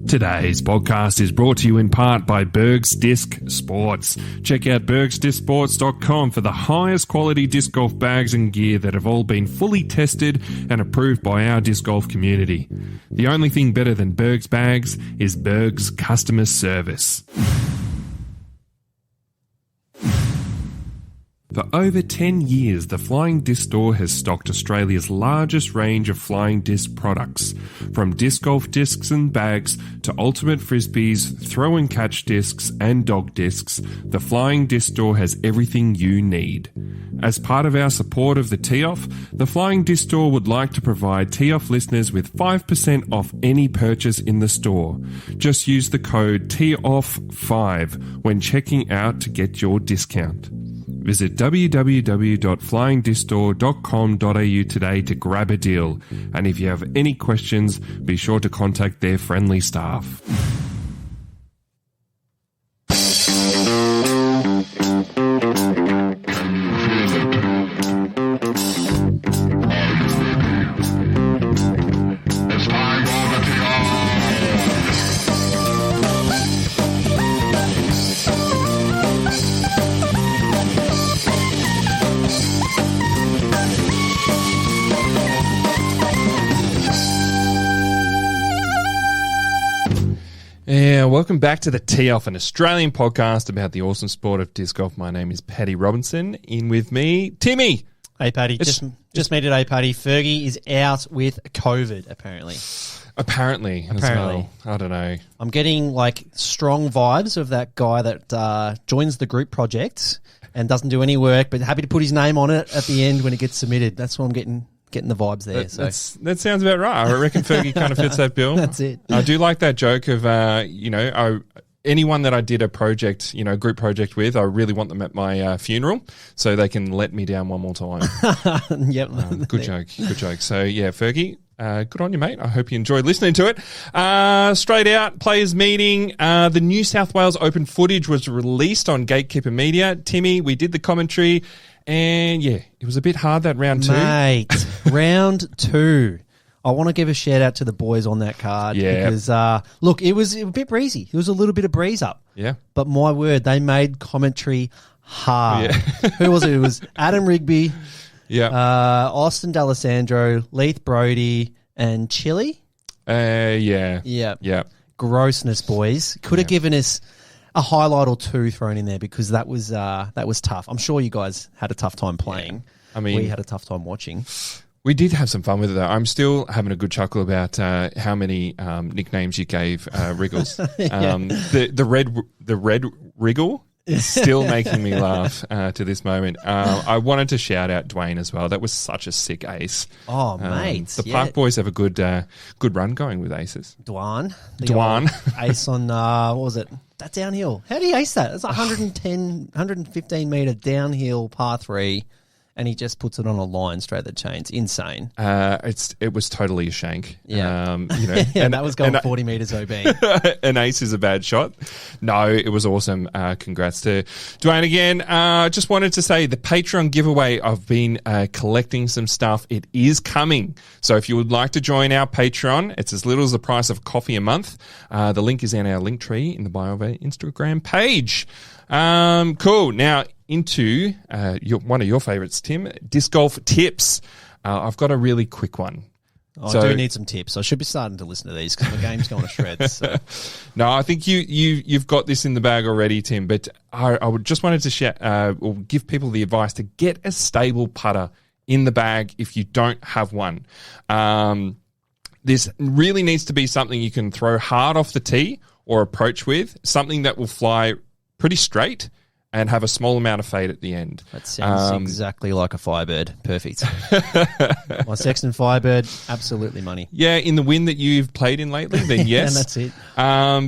Today's podcast is brought to you in part by Berg's Disc Sports. Check out bergsdiscsports.com for the highest quality disc golf bags and gear that have all been fully tested and approved by our disc golf community. The only thing better than Berg's bags is Berg's customer service. For over 10 years, the Flying Disc Store has stocked Australia's largest range of flying disc products. From disc golf discs and bags to ultimate frisbees, throw and catch discs and dog discs, the Flying Disc Store has everything you need. As part of our support of the Tee-Off, the Flying Disc Store would like to provide Tee-Off listeners with 5% off any purchase in the store. Just use the code TEEOFF5 when checking out to get your discount. Visit www.flyingdiscstore.com.au today to grab a deal. And if you have any questions, be sure to contact their friendly staff. Yeah, welcome back to the Tee-Off, an Australian podcast about the awesome sport of disc golf. My name is Paddy Robinson. In with me, Timmy. Hey, Paddy. Just me today, Paddy. Fergie is out with COVID, apparently. Apparently. As well. I don't know. I'm getting, strong vibes of that guy that joins the group project and doesn't do any work, but happy to put his name on it at the end when it gets submitted. That's what I'm getting the vibes there. That sounds about right. I reckon Fergie kind of fits that bill. That's it. I do like that joke of, anyone that I did a project, group project with, I really want them at my funeral so they can let me down one more time. Yep. Good joke. So, yeah, Fergie, good on you, mate. I hope you enjoyed listening to it. Straight out, players meeting. The New South Wales Open footage was released on Gatekeeper Media. Timmy, we did the commentary. And, yeah, it was a bit hard that round two. Mate, round two. I want to give a shout-out to the boys on that card. Yeah. Because, look, it was a bit breezy. It was a little bit of breeze up. Yeah. But my word, they made commentary hard. Yeah. Who was it? It was Adam Rigby, Yeah. Austin D'Alessandro, Leith Brodie, and Chili. Yeah. Yeah. Grossness, boys. Could have given us a highlight or two thrown in there because that was tough. I'm sure you guys had a tough time playing. Yeah. I mean, we had a tough time watching. We did have some fun with it, though. I'm still having a good chuckle about how many nicknames you gave Wriggles. The red Wriggle is still making me laugh to this moment. I wanted to shout out Dwayne as well. That was such a sick ace. Oh, mate. The Park boys have a good run going with aces. Dwan. Ace on, what was it? That downhill. How do you ace that? It's 115 metre downhill par 3. And he just puts it on a line straight at the chains. Insane. It was totally a shank. Yeah. And that was going 40 metres OB. An ace is a bad shot. No, it was awesome. Congrats to Dwayne again. Just wanted to say the Patreon giveaway, I've been collecting some stuff. It is coming. So if you would like to join our Patreon, it's as little as the price of coffee a month. The link is in our link tree in the bio of our Instagram page. Cool. Now, into one of your favourites, Tim, disc golf tips. I've got a really quick one. I do need some tips. I should be starting to listen to these because my game's going to shreds. So. No, I think you've got this in the bag already, Tim. But I would just wanted to or give people the advice to get a stable putter in the bag if you don't have one. This really needs to be something you can throw hard off the tee or approach with, something that will fly pretty straight and have a small amount of fade at the end. That sounds exactly like a Firebird. Perfect. My Sexton Firebird, absolutely money. Yeah, in the wind that you've played in lately, then yes. And that's it.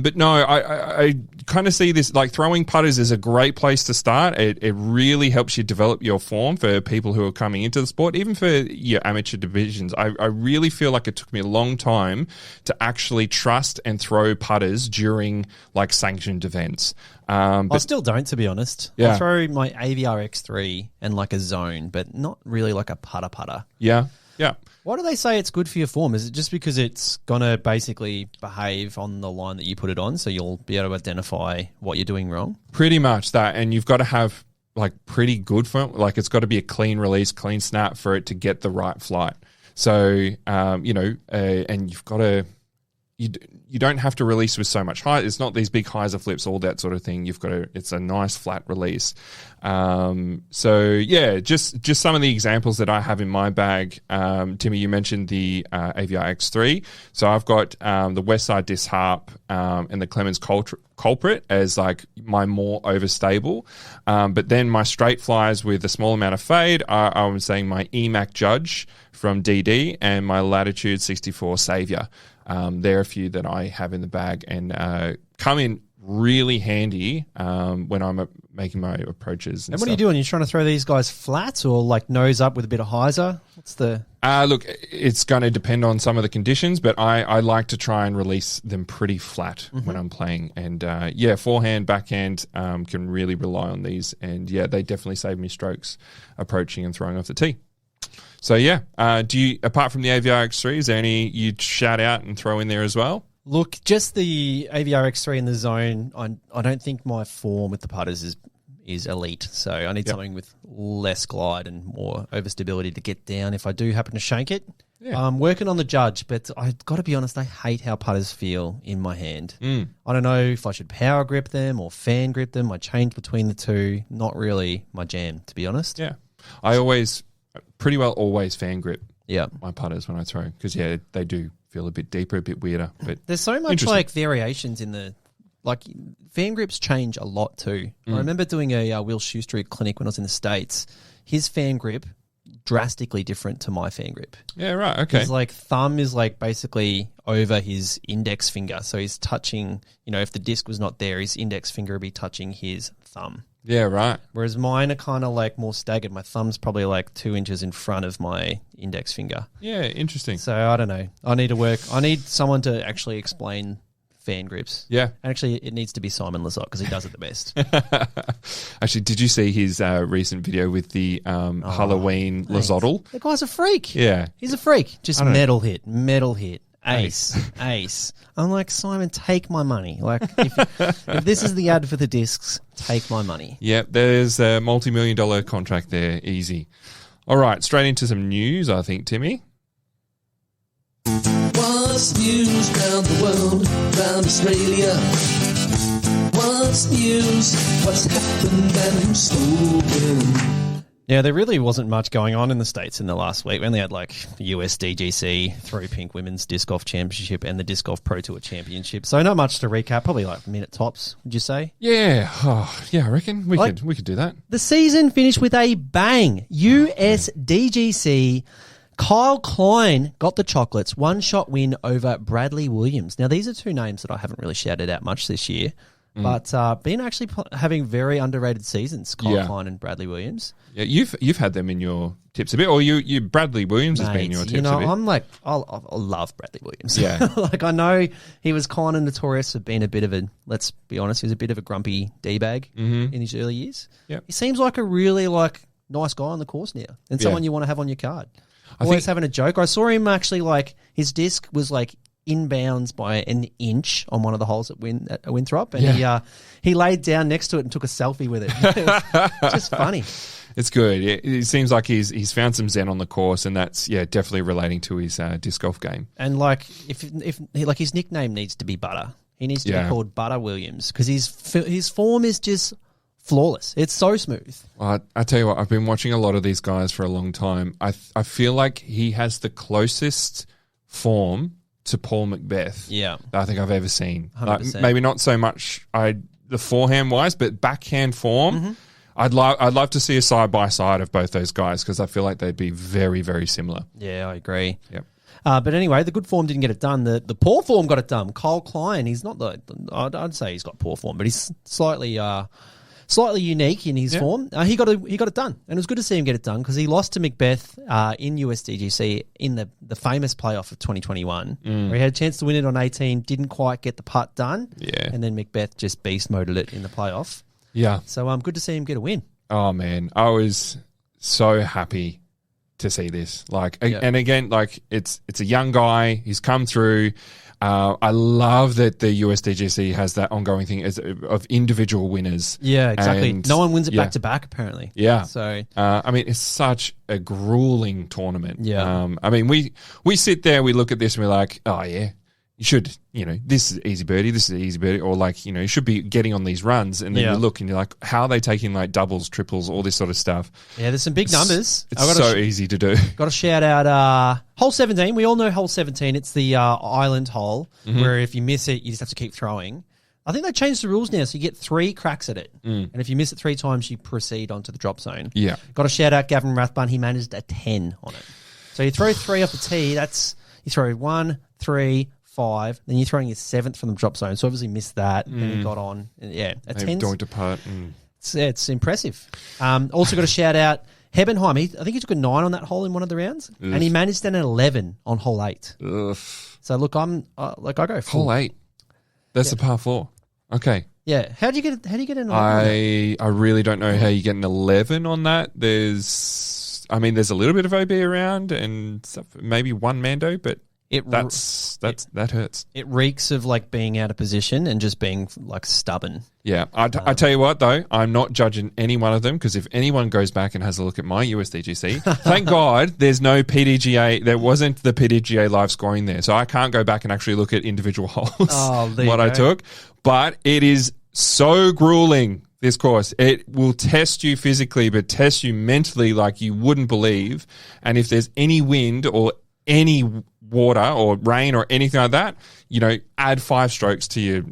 But no, I kind of see this, like throwing putters is a great place to start. It really helps you develop your form for people who are coming into the sport, even for your amateur divisions. I really feel like it took me a long time to actually trust and throw putters during like sanctioned events. I still don't, to be honest. Yeah. I throw my AVR X3 and like a zone, but not really like a putter. Yeah. Yeah. Why do they say it's good for your form? Is it just because it's going to basically behave on the line that you put it on, so you'll be able to identify what you're doing wrong? Pretty much that. And you've got to have like pretty good form. Like it's got to be a clean release, clean snap for it to get the right flight. So, and you've got to... You don't have to release with so much height. It's not these big highs or flips, all that sort of thing. It's a nice flat release. So yeah, just some of the examples that I have in my bag. Timmy, you mentioned the AVR X3. So I've got the Westside Disc Harp and the Clemens Culprit as like my more overstable. But then my straight flies with a small amount of fade, I'm saying my EMAC Judge from DD and my Latitude 64 Savior. There are a few that I have in the bag and come in really handy when I'm making my approaches. And what are you doing? You're trying to throw these guys flat or like nose up with a bit of hyzer? What's the... Look, it's going to depend on some of the conditions, but I like to try and release them pretty flat when I'm playing. And forehand, backhand can really rely on these. And yeah, they definitely save me strokes approaching and throwing off the tee. So yeah, do you, apart from the AVR X3, is there any you'd shout out and throw in there as well? Look, just the AVR X3 in the zone. I don't think my form with the putters is elite, so I need something with less glide and more overstability to get down if I do happen to shank it. Yeah. I'm working on the Judge, but I've got to be honest, I hate how putters feel in my hand. I don't know if I should power grip them or fan grip them. I change between the two. Not really my jam, to be honest. Yeah, I pretty well always fan grip my putters when I throw because they do feel a bit deeper, a bit weirder. But there's so much like variations in the fan grips change a lot too. I remember doing a Will Schuster clinic when I was in the States. His fan grip drastically different to my fan grip. Yeah, right. Okay. His like thumb is like basically over his index finger, so he's touching. If the disc was not there, his index finger would be touching his thumb. Yeah, right. Whereas mine are kind of like more staggered. My thumb's probably like 2 inches in front of my index finger. Yeah, interesting. So I don't know. I need someone to actually explain fan grips. Yeah. Actually, it needs to be Simon Lizotte because he does it the best. Actually, did you see his recent video with the Halloween Lizotte? The guy's a freak. Yeah. He's a freak. Just metal hit. Ace. I'm like, Simon, take my money. Like, if this is the ad for the discs, take my money. Yeah, there's a multi-million-dollar contract there. Easy. All right, straight into some news, I think, Timmy. What's news round the world, round Australia? What's news? What's happened and who's spoken? Yeah, there really wasn't much going on in the States in the last week. We only had like the US DGC, Throw Pink Women's Disc Golf Championship and the Disc Golf Pro Tour Championship. So not much to recap, probably like a minute tops, would you say? Yeah. I reckon we could do that. The season finished with a bang. US DGC, Kyle Klein got the chocolates, one-shot win over Bradley Williams. Now, these are two names that I haven't really shouted out much this year. But been actually having very underrated seasons, Kyle Klein and Bradley Williams. Yeah, you've had them in your tips a bit, or you Bradley Williams has been in your tips a bit. I'm like, I love Bradley Williams. Yeah. Like, I know he was kind of notorious for being a bit of a, let's be honest, he was a bit of a grumpy D-bag in his early years. Yep. He seems like a really nice guy on the course now and someone you want to have on your card. Always having a joke. I saw him actually his disc was like inbounds by an inch on one of the holes at Winthrop, and he laid down next to it and took a selfie with it. It was just funny. It's good. It seems like he's found some zen on the course, and that's definitely relating to his disc golf game. And like if his nickname needs to be Butter, he needs to be called Butter Williams because his form is just flawless. It's so smooth. Well, I tell you what, I've been watching a lot of these guys for a long time. I feel like he has the closest form to Paul Mcbeth that I think I've ever seen. Maybe not so much the forehand wise, but backhand form. I'd love to see a side by side of both those guys because I feel like they'd be very, very similar. Yeah, I agree. Yep. But anyway, the good form didn't get it done. The poor form got it done. Kyle Klein, he's not I'd say he's got poor form, but he's slightly unique in his form. He got it done, and it was good to see him get it done because he lost to Mcbeth in USDGC in the famous playoff of 2021, where he had a chance to win it on 18, didn't quite get the putt done, and then Mcbeth just beast moded it in the playoff. Yeah, so good to see him get a win. Oh man, I was so happy to see this. And again, it's a young guy. He's come through. I love that the USDGC has that ongoing thing of individual winners. Yeah, exactly. And, no one wins it back to back, apparently. Yeah. So, it's such a grueling tournament. Yeah. We sit there, we look at this, and we're like, oh yeah, you should, this is easy birdie, this is easy birdie, or you should be getting on these runs, and then you look and you're like, how are they taking doubles, triples, all this sort of stuff? Yeah, there's some big numbers. It's so easy to do. Got to shout out hole 17. We all know hole 17. It's the island hole where if you miss it, you just have to keep throwing. I think they changed the rules now, so you get 3 cracks at it. And if you miss it 3 times, you proceed onto the drop zone. Yeah. Got to shout out Gavin Rathbun. He managed a 10 on it. So you throw 3 off the tee. You throw 1, 3, 5, then you're throwing your 7th from the drop zone. So obviously missed that. Then he got on. Yeah, a 10. Going to putt. It's impressive. Also got to shout out Hebenheim. I think he took a 9 on that hole in one of the rounds, and he managed an 11 on hole 8. Ugh. So look, I go full. Hole 8. That's a par 4. Okay. Yeah. How do you get an 11? I really don't know how you get an 11 on that. There's a little bit of OB around and stuff, maybe one Mando, but that hurts. It reeks of being out of position and just being stubborn. Yeah. I tell you what though, I'm not judging any one of them, because if anyone goes back and has a look at my USDGC, thank God there's no PDGA. There wasn't the PDGA live scoring there. So I can't go back and actually look at individual holes, I took. But it is so grueling, this course. It will test you physically, but test you mentally like you wouldn't believe. And if there's any wind or any water or rain or anything like that, add 5 strokes to your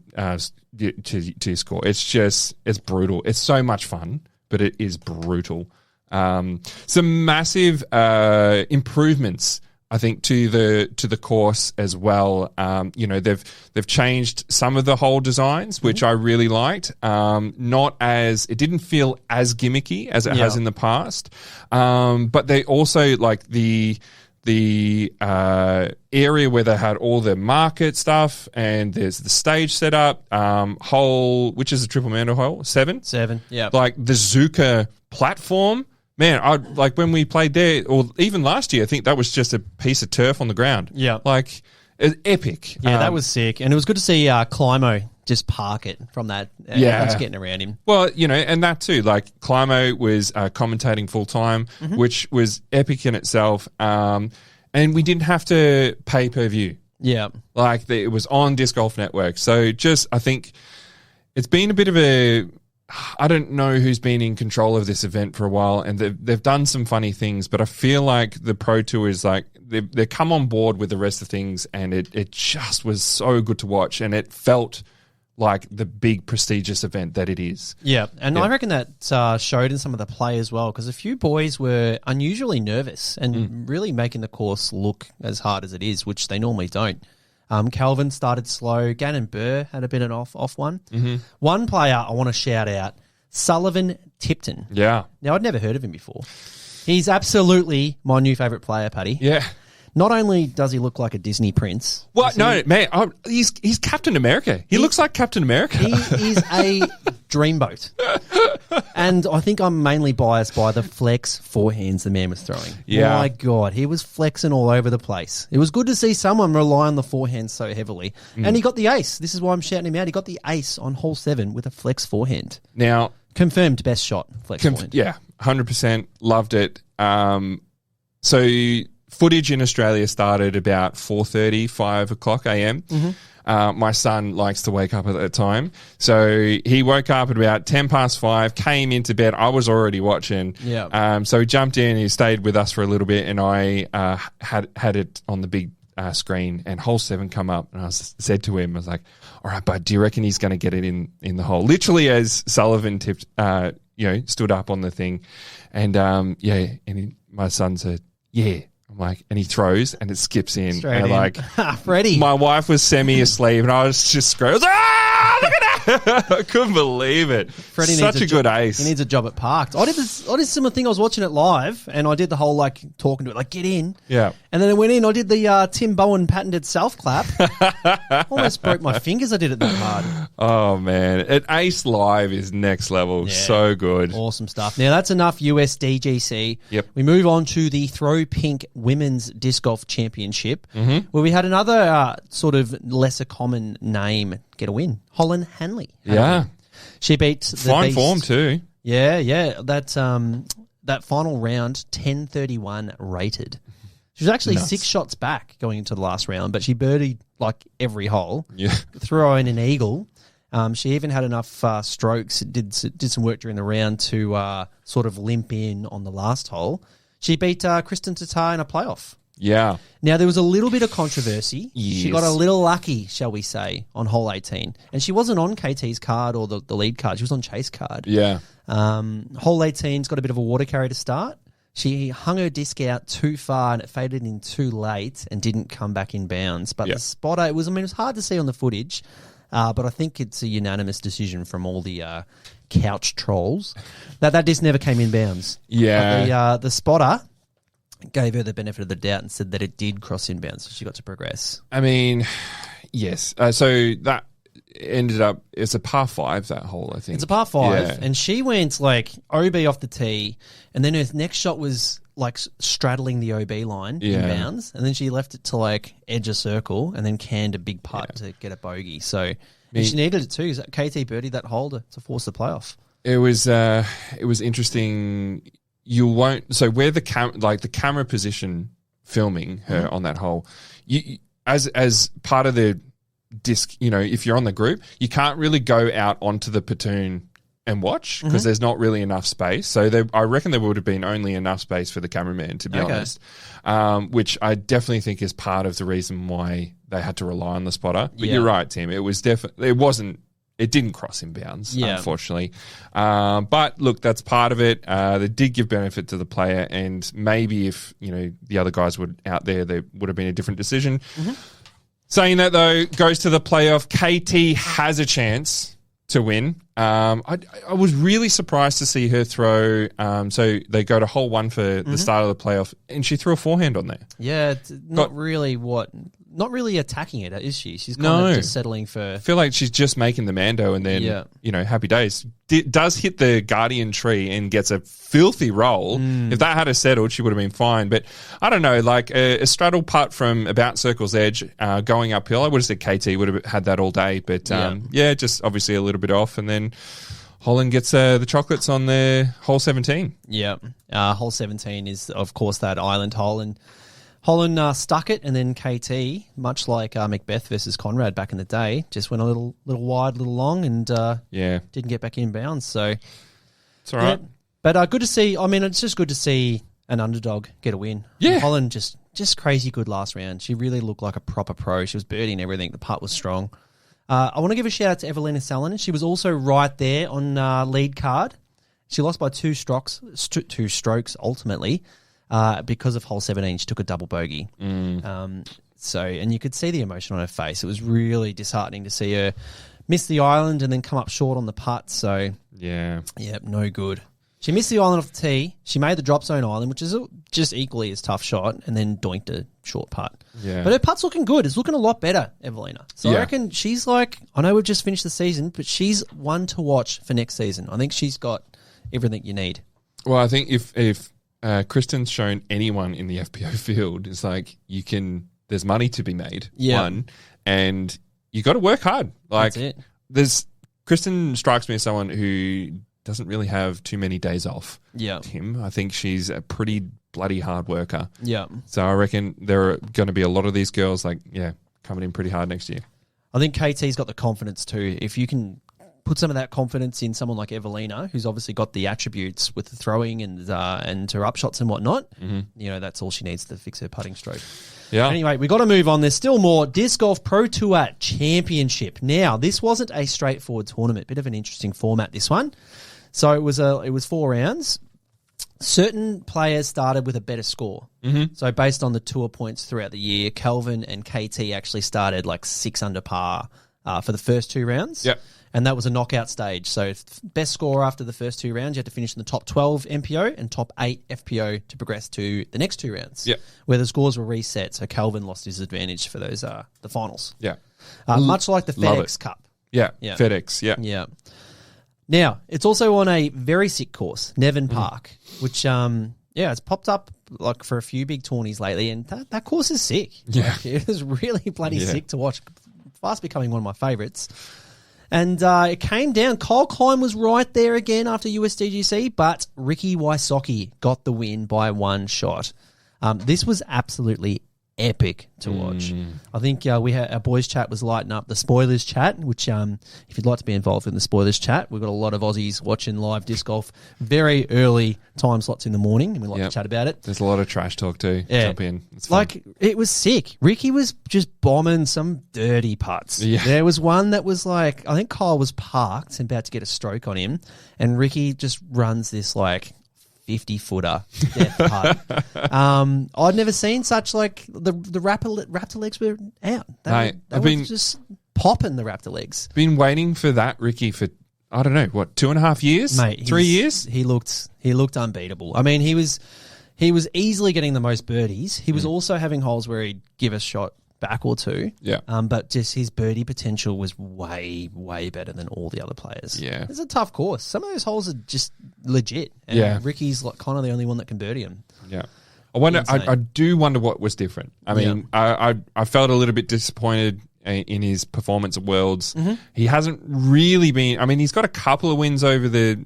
to your score. It's brutal. It's so much fun, but it is brutal. Some massive improvements, I think, to the course as well. They've changed some of the hole designs, which I really liked. It didn't feel as gimmicky as it has in the past. But they also the area where they had all the market stuff, and there's the stage setup, hole, which is a triple Mando hole, 7. 7, yeah. The Zuka platform, man, when we played there, or even last year, I think that was just a piece of turf on the ground. Yeah. It's epic. Yeah, that was sick. And it was good to see Climo just park it from that. That's getting around him. Well, and that too, Climo was commentating full time, which was epic in itself. And we didn't have to pay per view. Yeah. It was on Disc Golf Network. So I think it's been a bit of I don't know who's been in control of this event for a while, and they've done some funny things, but I feel like the Pro Tour is they come on board with the rest of things, and it just was so good to watch, and it felt like the big prestigious event that it is. Yeah, and I reckon that showed in some of the play as well, because a few boys were unusually nervous and really making the course look as hard as it is, which they normally don't. Calvin started slow. Gannon Burr had a bit of an off one. One player I want to shout out, Sullivan Tipton. Yeah. Now, I'd never heard of him before. He's absolutely my new favourite player, Paddy. Yeah. Not only does he look like a Disney prince. What? No, man. He's Captain America. He looks like Captain America. He is a dreamboat. And I think I'm mainly biased by the flex forehands the man was throwing. Yeah. My God, he was flexing all over the place. It was good to see someone rely on the forehand so heavily. And he got the ace. This is why I'm shouting him out. He got the ace on hole 7 with a flex forehand. Now, confirmed best shot, flex forehand. Yeah, 100%. Loved it. So footage in Australia started about 4:30, 5 o'clock a.m. My son likes to wake up at that time. So he woke up at about 10 past 5, came into bed. I was already watching. Yeah. So he jumped in, he stayed with us for a little bit, and I had it on the big screen, and hole 7 come up, and I said to him, I was like, all right, bud, do you reckon he's going to get it in the hole? Literally as Sullivan tipped, stood up on the thing. And my son said, yeah. I'm like, and he throws and it skips in. Straight and in. like, Freddie. My wife was semi-asleep and I was just screaming, look at I couldn't believe it. Freddie Such needs a good ace. He needs a job at Parks. I did a similar thing. I was watching it live, and I did the whole talking to it, get in. Yeah. And then I went in. I did the Tim Bowen patented self clap. Almost broke my fingers. I did it that hard. Oh man, an ace live is next level. Yeah. So good. Awesome stuff. Now that's enough US DGC. Yep. We move on to the Throw Pink Women's Disc Golf Championship, where we had another sort of lesser common name get a win. Holland Hanley. Yeah. She beat the Fine beast. form too. Yeah. That final round, 10:31 rated. She was actually 6 shots back going into the last round, but she birdied every hole. Yeah. Threw in an eagle. She even had enough strokes, did some work during the round to sort of limp in on the last hole. She beat Kristen Tatar in a playoff. Yeah. Now, there was a little bit of controversy. Yes. She got a little lucky, shall we say, on hole 18. And she wasn't on KT's card or the lead card. She was on Chase card. Yeah. Hole 18's got a bit of a water carry to start. She hung her disc out too far and it faded in too late and didn't come back in bounds. But the spotter, it was hard to see on the footage, but I think it's a unanimous decision from all the couch trolls that disc never came in bounds. Yeah. But the spotter gave her the benefit of the doubt and said that it did cross in bounds, so she got to progress. I mean, yes. So that ended up, it's a par 5, that hole, I think. It's a par 5, and she went OB off the tee, and then her next shot was straddling the OB line in bounds, and then she left it to edge a circle and then canned a big putt to get a bogey. So and she needed it too. KT birdied that hole to force the playoff. It was interesting. You won't. So where the camera position filming her on that hole, you as part of the disc, if you're on the group, you can't really go out onto the platoon and watch because there's not really enough space. So I reckon there would have been only enough space for the cameraman, to be honest, which I definitely think is part of the reason why they had to rely on the spotter. But you're right, Tim. It was it didn't cross in bounds, unfortunately. But look, that's part of it. They did give benefit to the player, and maybe if the other guys were out there would have been a different decision. Saying that, though, goes to the playoff. KT has a chance to win. I was really surprised to see her throw. So they go to hole 1 for the start of the playoff, and she threw a forehand on there. Yeah, not really attacking it, is she? She's kind of just settling for... I feel like she's just making the Mando and then, happy days. Does hit the Guardian tree and gets a filthy roll. If that had settled, she would have been fine. But I don't know, a straddle putt from about circle's edge going uphill, I would have said KT would have had that all day. But just obviously a little bit off. And then Holland gets the chocolates on the hole 17. Yeah. Hole 17 is, of course, that island hole. And Holland stuck it, and then KT, much like Mcbeth versus Conrad back in the day, just went a little wide, little long, and didn't get back in bounds. So it's all right. Yeah. But good to see. I mean, it's just good to see an underdog get a win. Yeah. And Holland just crazy good last round. She really looked like a proper pro. She was birdieing everything. The putt was strong. I want to give a shout out to Evelina Salonen. She was also right there on lead card. She lost by two strokes ultimately. Because of hole 17, she took a double bogey. And you could see the emotion on her face. It was really disheartening to see her miss the island and then come up short on the putt. So, no good. She missed the island off the tee. She made the drop zone island, which is just equally as tough shot, and then doinked a short putt. Yeah. But her putt's looking good. It's looking a lot better, Evelina. So I reckon she's I know we've just finished the season, but she's one to watch for next season. I think she's got everything you need. Well, I think if Kristen's shown anyone in the FPO field, it's there's money to be made, one, and you got to work hard. That's it. Kristen strikes me as someone who doesn't really have too many days off. Yeah. Tim, I think she's a pretty bloody hard worker. Yeah. So I reckon there are going to be a lot of these girls coming in pretty hard next year. I think KT's got the confidence too. If you can put some of that confidence in someone like Evelina, who's obviously got the attributes with the throwing and her upshots and whatnot, that's all she needs to fix her putting stroke. Yeah. Anyway, we got to move on. There's still more. Disc Golf Pro Tour Championship. Now, this wasn't a straightforward tournament. Bit of an interesting format, this one. So it was 4 rounds. Certain players started with a better score. So based on the tour points throughout the year, Kelvin and KT actually started 6 under par for the first 2 rounds. Yep. And that was a knockout stage. So best score after the first 2 rounds, you had to finish in the top 12 MPO and top 8 FPO to progress to the next 2 rounds. Yep. Where the scores were reset. So Calvin lost his advantage for those the finals. Yeah. Much like the FedEx Cup. Yeah. Yeah. FedEx. Yeah. Yeah. Now, it's also on a very sick course, Nevin Park, which, it's popped up like for a few big tourneys lately, and that course is sick. Yeah. Like, it is really bloody sick to watch. Fast becoming one of my favourites. And it came down. Kyle Klein was right there again after USDGC, but Ricky Wysocki got the win by 1 shot. This was absolutely epic to watch. I think we had our boys chat was lighting up the spoilers chat, which if you'd like to be involved in the spoilers chat, we've got a lot of Aussies watching live disc golf very early time slots in the morning, and we like to chat about it. There's a lot of trash talk too. Yeah. Jump in. It's fun. Like, it was sick. Ricky was just bombing some dirty putts. Yeah. There was one that was like, I think Kyle was parked and about to get a stroke on him, and Ricky just runs this like 50-footer death putt. I'd never seen such, like, the raptor legs were out. They were just popping the raptor legs. Been waiting for that, Ricky, for, I don't know, what, 2.5 years? Mate, 3 years? He looked unbeatable. I mean, he was easily getting the most birdies. He was also having holes where he'd give a shot back or two. Yeah. But just his birdie potential was way, way better than all the other players. Yeah. It's a tough course. Some of those holes are just legit. And Ricky's like kind of the only one that can birdie them. Yeah. I do wonder what was different. I mean, I felt a little bit disappointed in his performance at Worlds. He hasn't really been, I mean, he's got a couple of wins over the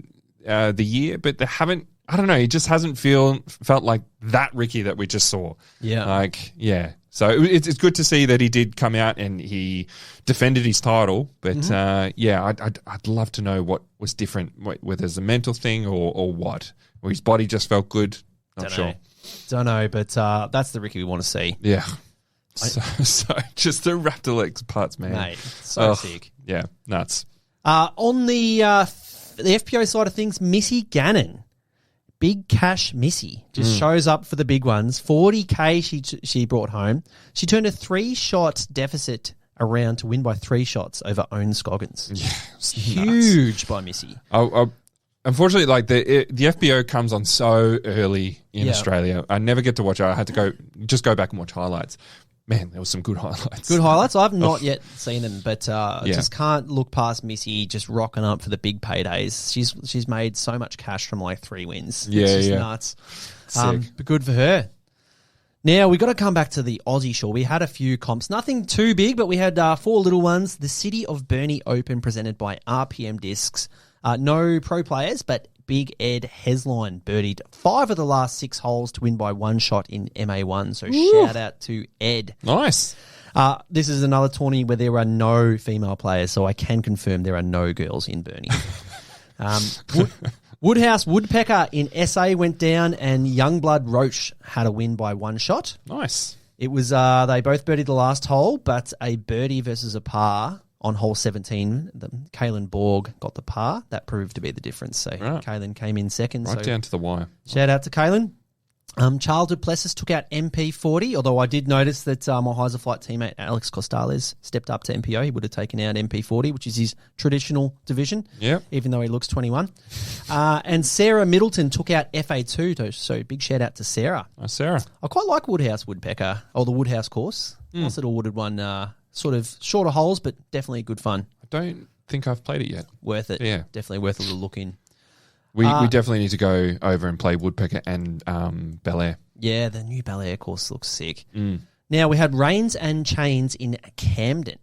year, but they haven't, I don't know, he just hasn't felt like that Ricky that we just saw. Yeah. So it's good to see that he did come out and he defended his title. But, I'd love to know what was different, whether it's a mental thing or what. Or his body just felt good. Not sure. Don't know, but that's the Ricky we want to see. Yeah. So just the raptor legs parts, man. Mate, so sick. Yeah, nuts. On the FPO side of things, Missy Gannon. Big Cash Missy just shows up for the big ones. 40K she brought home. She turned a 3-shot deficit around to win by 3 shots over Owen Scoggins. Yeah, huge by Missy. Unfortunately, like the FBO comes on so early in Australia. I never get to watch it. I had to go back and watch highlights. Man, there was some good highlights. Good highlights. I've not yet seen them, but just can't look past Missy just rocking up for the big paydays. She's made so much cash from like 3 wins. Yeah, it's just nuts. But good for her. Now, we got to come back to the Aussie Shore. We had a few comps. Nothing too big, but we had 4 little ones. The City of Burnie Open presented by RPM Discs. No pro players, but Big Ed Hesline birdied 5 of the last 6 holes to win by 1 shot in MA1. So shout out to Ed. Nice. This is another tourney where there are no female players, so I can confirm there are no girls in Burnie. Woodhouse Woodpecker in SA went down, and Youngblood Roach had a win by 1 shot. Nice. It was they both birdied the last hole, but a birdie versus a par on hole 17. Kaylin Borg got the par. That proved to be the difference. So Kaylin came in second. Right down to the wire. Shout out to Kaylin. Charles Duplessis took out MP40, although I did notice that my Heiser Flight teammate Alex Costales stepped up to MPO. He would have taken out MP40, which is his traditional division, even though he looks 21. And Sarah Middleton took out FA2, so big shout out to Sarah. Sarah. I quite like Woodhouse Woodpecker, or the Woodhouse course. Nice little wooded one, sort of shorter holes, but definitely good fun. I don't think I've played it yet. Worth it. Yeah. Definitely worth a little look in. We definitely need to go over and play Woodpecker and Bel Air. Yeah, the new Bel Air course looks sick. Now, we had Reigns and Chains in Camden,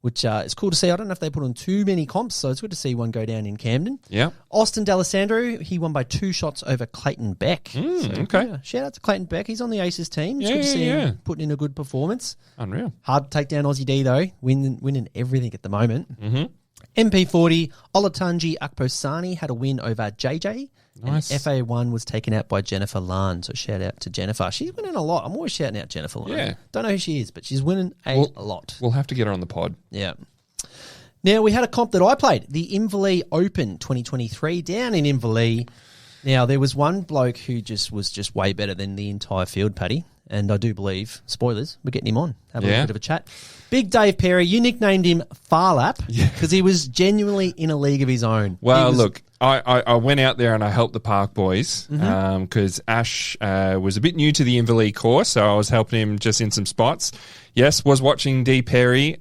which is cool to see. I don't know if they put on too many comps, so it's good to see one go down in Camden. Yeah. Austin D'Alessandro, he won by 2 shots over Clayton Beck. Okay. Yeah, shout out to Clayton Beck. He's on the Aces team. It's good to see him putting in a good performance. Unreal. Hard to take down Aussie D, though. Winning everything at the moment. MP40, Olatunji Akposani had a win over JJ. Nice. And FA1 was taken out by Jennifer Lan, so shout out to Jennifer. She's winning a lot. I'm always shouting out Jennifer Lan. Yeah. Don't know who she is, but she's winning a lot. We'll have to get her on the pod. Yeah. Now, we had a comp that I played, the Inverleigh Open 2023 down in Inverleigh. Now, there was one bloke who was way better than the entire field, Paddy. and I do believe, spoilers, we're getting him on. Have a little bit of a chat. Big Dave Perry, you nicknamed him Phar Lap because he was genuinely in a league of his own. Well, look, I went out there and I helped the Park boys because Ash was a bit new to the Inverleigh course, so I was helping him just in some spots. Yes, was watching D. Perry.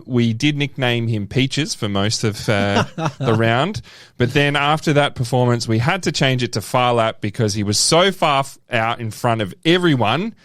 We did nickname him Peaches for most of the round. But then after that performance, we had to change it to Phar Lap because he was so far out in front of everyone.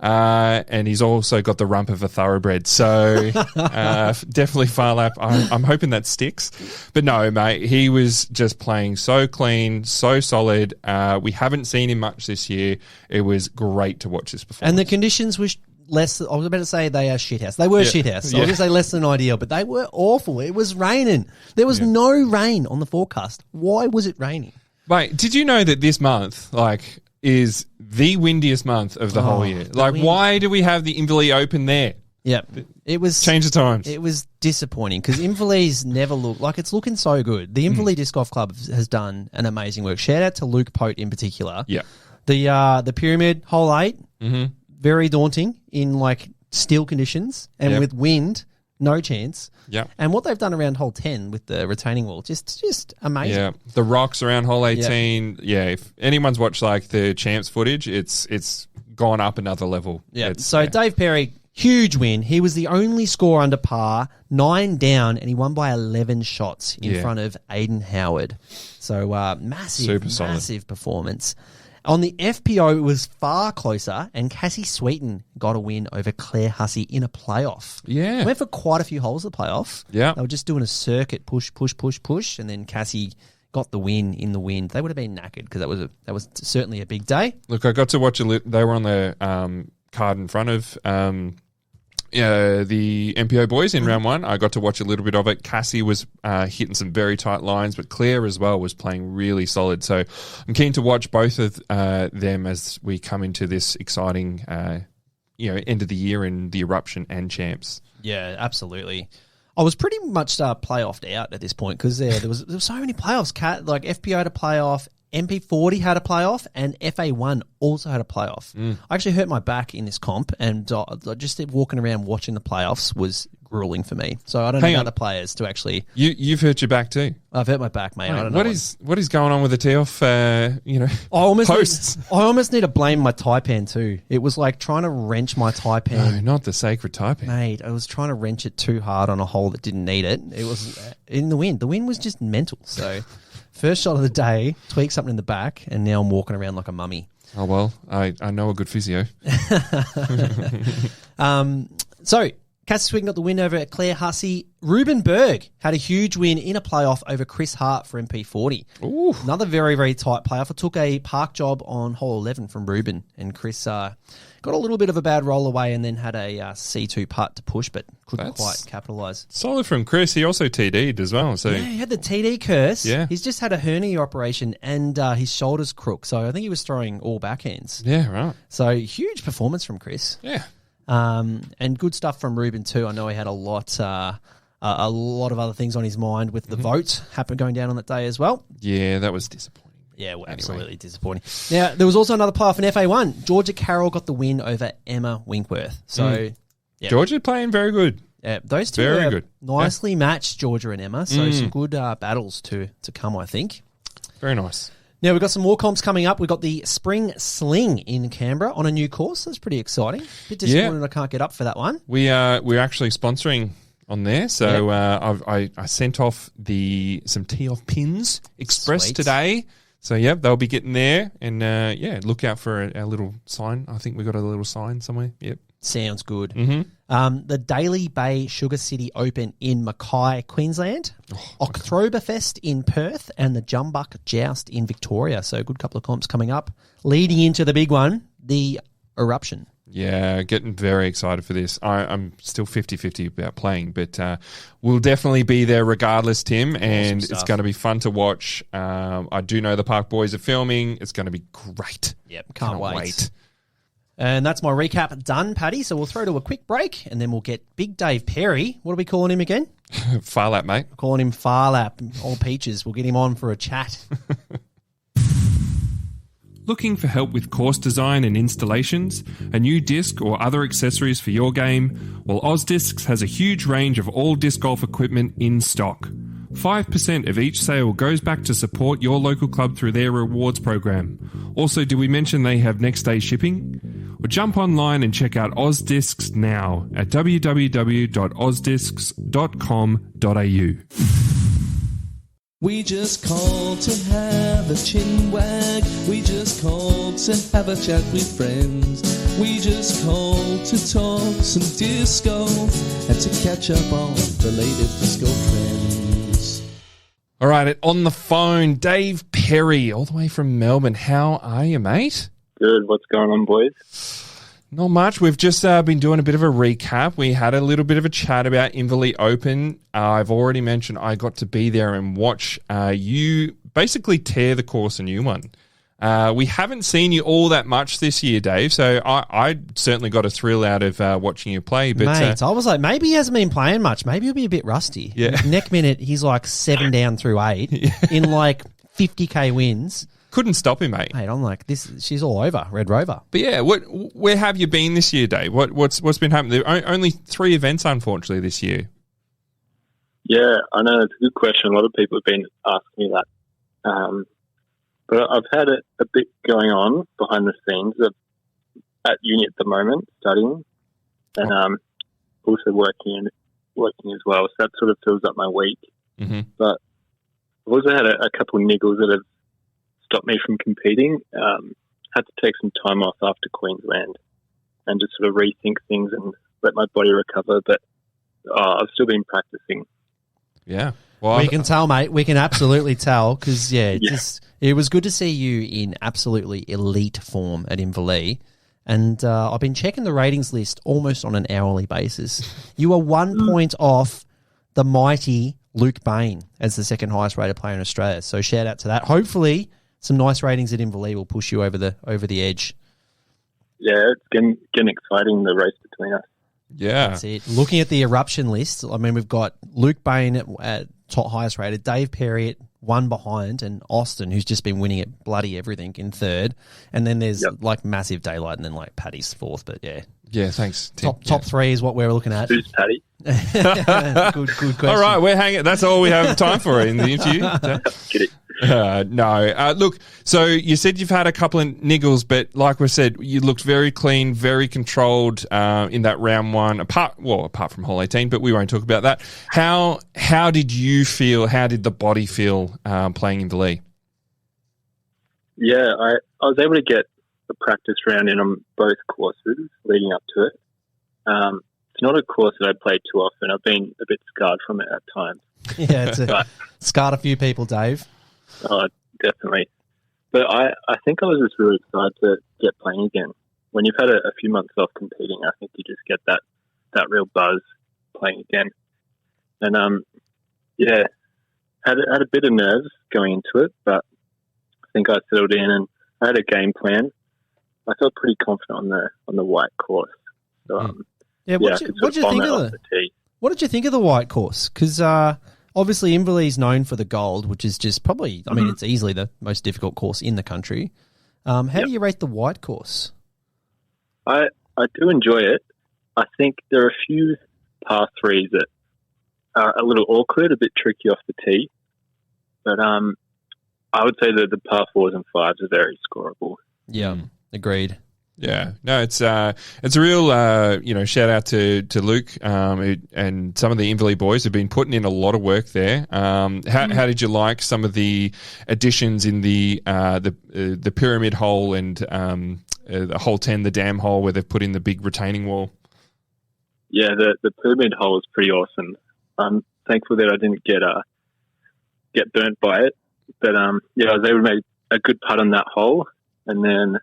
And he's also got the rump of a thoroughbred. So definitely Phar Lap. I'm hoping that sticks. But no, mate, he was just playing so clean, so solid. We haven't seen him much this year. It was great to watch this performance. And the conditions were less, I was about to say they are shithouse. They were shithouse. I was going to say less than ideal, but they were awful. It was raining. There was no rain on the forecast. Why was it raining? Mate, did you know that this month, is the windiest month of the whole year? Why do we have the Inverleigh Open there? Yeah, it was change the times. It was disappointing because Inverleigh's never looked like it's looking so good. The Inverleigh Disc Golf Club has done an amazing work. Shout out to Luke Pote in particular. Yeah, the pyramid hole 8, very daunting in steel conditions and with wind, no chance. Yeah, and what they've done around hole 10 with the retaining wall, just amazing. Yeah, the rocks around hole 18. Yeah, if anyone's watched the champs footage, it's gone up another level. Yeah. Dave Perry, huge win. He was the only scorer under par, 9 down, and he won by 11 shots in front of Aiden Howard. So massive performance. On the FPO, it was far closer, and Cassie Sweeten got a win over Claire Hussey in a playoff. Yeah. Went for quite a few holes of the playoff. Yeah. They were just doing a circuit, push, and then Cassie got the win in the wind. They would have been knackered because that was certainly a big day. Look, I got to watch they were on the card in front of the MPO boys in round 1. I got to watch a little bit of it. Cassie was hitting some very tight lines, but Claire as well was playing really solid. So I'm keen to watch both of them as we come into this exciting end of the year in the Eruption and Champs. Yeah, absolutely. I was pretty much playoffed out at this point because there was so many playoffs. FPO had a playoff, MP40 had a playoff, and FA1 also had a playoff. I actually hurt my back in this comp, and just walking around watching the playoffs was grueling for me. So I don't know about the players to actually... You've hurt your back too? I've hurt my back, mate. I don't know. What is going on with the tee-off, posts? I almost need to blame my Taipan too. It was like trying to wrench my Taipan. No, not the sacred Taipan. Mate, I was trying to wrench it too hard on a hole that didn't need it. It was in the wind. The wind was just mental, so... First shot of the day, tweaked something in the back, and now I'm walking around like a mummy. Oh, well, I know a good physio. So, Cassie Sweeten got the win over Claire Hussey. Ruben Berg had a huge win in a playoff over Chris Hart for MP40. Ooh. Another very, very tight playoff. I took a park job on hole 11 from Ruben, and Chris got a little bit of a bad roll away and then had a C2 putt to push, but couldn't quite capitalise. Solid from Chris. He also TD'd as well. So yeah, he had the TD curse. Yeah. He's just had a hernia operation and his shoulder's crook, so I think he was throwing all backhands. Yeah, right. So huge performance from Chris. Yeah. And good stuff from Ruben too. I know he had a lot of other things on his mind with the vote going down on that day as well. Yeah, that was disappointing. Yeah, well, absolutely disappointing. Now, there was also another playoff in FA1. Georgia Carroll got the win over Emma Winkworth. So, Georgia playing very good. Yeah, those two very are good. Nicely matched, Georgia and Emma. So some good battles to come, I think. Very nice. Now, we've got some more comps coming up. We've got the Spring Sling in Canberra on a new course. That's pretty exciting. Bit disappointed I can't get up for that one. We're actually sponsoring on there. So I sent off some tee-off pins express today. So, they'll be getting there. And, look out for our little sign. I think we got a little sign somewhere. Yep. Sounds good. Mm-hmm. The Daly Bay Sugar City Open in Mackay, Queensland. Oktoberfest in Perth and the Jumbuck Joust in Victoria. So, a good couple of comps coming up. Leading into the big one, the Eruption. Yeah, getting very excited for this. I'm still 50-50 about playing, but we'll definitely be there regardless, Tim, and it's going to be fun to watch. I do know the Park boys are filming. It's going to be great. Yep, can't wait. And that's my recap done, Paddy. So we'll throw to a quick break, and then we'll get Big Dave Perry. What are we calling him again? Phar Lap, mate. We're calling him Phar Lap. All peaches. We'll get him on for a chat. Looking for help with course design and installations? A new disc or other accessories for your game? Well, OzDiscs has a huge range of all disc golf equipment in stock. 5% of each sale goes back to support your local club through their rewards program. Also, did we mention they have next day shipping? Well, jump online and check out OzDiscs now at www.ozdiscs.com.au. We just called to have a chin wag. We just called to have a chat with friends. We just called to talk some disco and to catch up on the latest disco trends. All right, on the phone, Dave Perry, all the way from Melbourne. How are you, mate? Good. What's going on, boys? Not much. We've just been doing a bit of a recap. We had a little bit of a chat about Inverleigh Open. I've already mentioned I got to be there and watch you basically tear the course a new one. We haven't seen you all that much this year, Dave, so I certainly got a thrill out of watching you play. But, mate, I was like, maybe he hasn't been playing much. Maybe he'll be a bit rusty. Yeah. Next minute, he's like 7 down through 8 in like 50k wins. Couldn't stop him, mate. Mate, I'm like, she's all over, Red Rover. But yeah, where have you been this year, Dave? What's been happening? There are only 3 events, unfortunately, this year. Yeah, I know. It's a good question. A lot of people have been asking me that. But I've had a bit going on behind the scenes at uni at the moment, studying, and also working as well. So that sort of fills up my week. Mm-hmm. But I've also had a couple of niggles that have stopped me from competing. Had to take some time off after Queensland and just sort of rethink things and let my body recover. But I've still been practicing. Yeah. Well, we can tell, mate. We can absolutely tell because, it was good to see you in absolutely elite form at Inverleigh. And I've been checking the ratings list almost on an hourly basis. You are 1 point off the mighty Luke Bain as the second highest rated player in Australia. So shout out to that. Hopefully some nice ratings at Inverleigh will push you over the edge. Yeah, it's getting exciting, the race between us. Yeah. That's it. Looking at the eruption list, I mean, we've got Luke Bain at top highest rated, Dave Perry at 1 behind, and Austin, who's just been winning at bloody everything, in 3rd. And then there's like massive daylight, and then like Paddy's 4th. But yeah. Yeah, thanks, Tim. Top 3 is what we're looking at. Who's Paddy? good question. All right, we're hanging. That's all we have time for in the interview. Kidding. No. Look, so you said you've had a couple of niggles, but like we said, you looked very clean, very controlled in that round 1, apart from hole 18, but we won't talk about that. How did you feel? How did the body feel playing Inverleigh? Yeah, I was able to get a practice round in on both courses leading up to it. It's not a course that I play too often. I've been a bit scarred from it at times. Yeah, it's scarred a few people, Dave. Oh, definitely. But I think I was just really excited to get playing again. When you've had a few months off competing, I think you just get that real buzz playing again. And, had a bit of nerves going into it, but I think I settled in and I had a game plan. I felt pretty confident on the white course. So, what did you think of what did you think of the white course? Because obviously Inverleigh's known for the gold, which is just probably, I mean, it's easily the most difficult course in the country. How do you rate the white course? I do enjoy it. I think there are a few par 3s that are a little awkward, a bit tricky off the tee. But I would say that the par 4s and 5s are very scoreable. Yeah, agreed. Yeah, no, it's a real shout out to Luke and some of the Inverleigh boys who've been putting in a lot of work there. How did you like some of the additions in the pyramid hole and the hole 10, the dam hole, where they've put in the big retaining wall? Yeah, the pyramid hole is pretty awesome. I'm thankful that I didn't get burnt by it, but I was able to make a good putt on that hole, and then.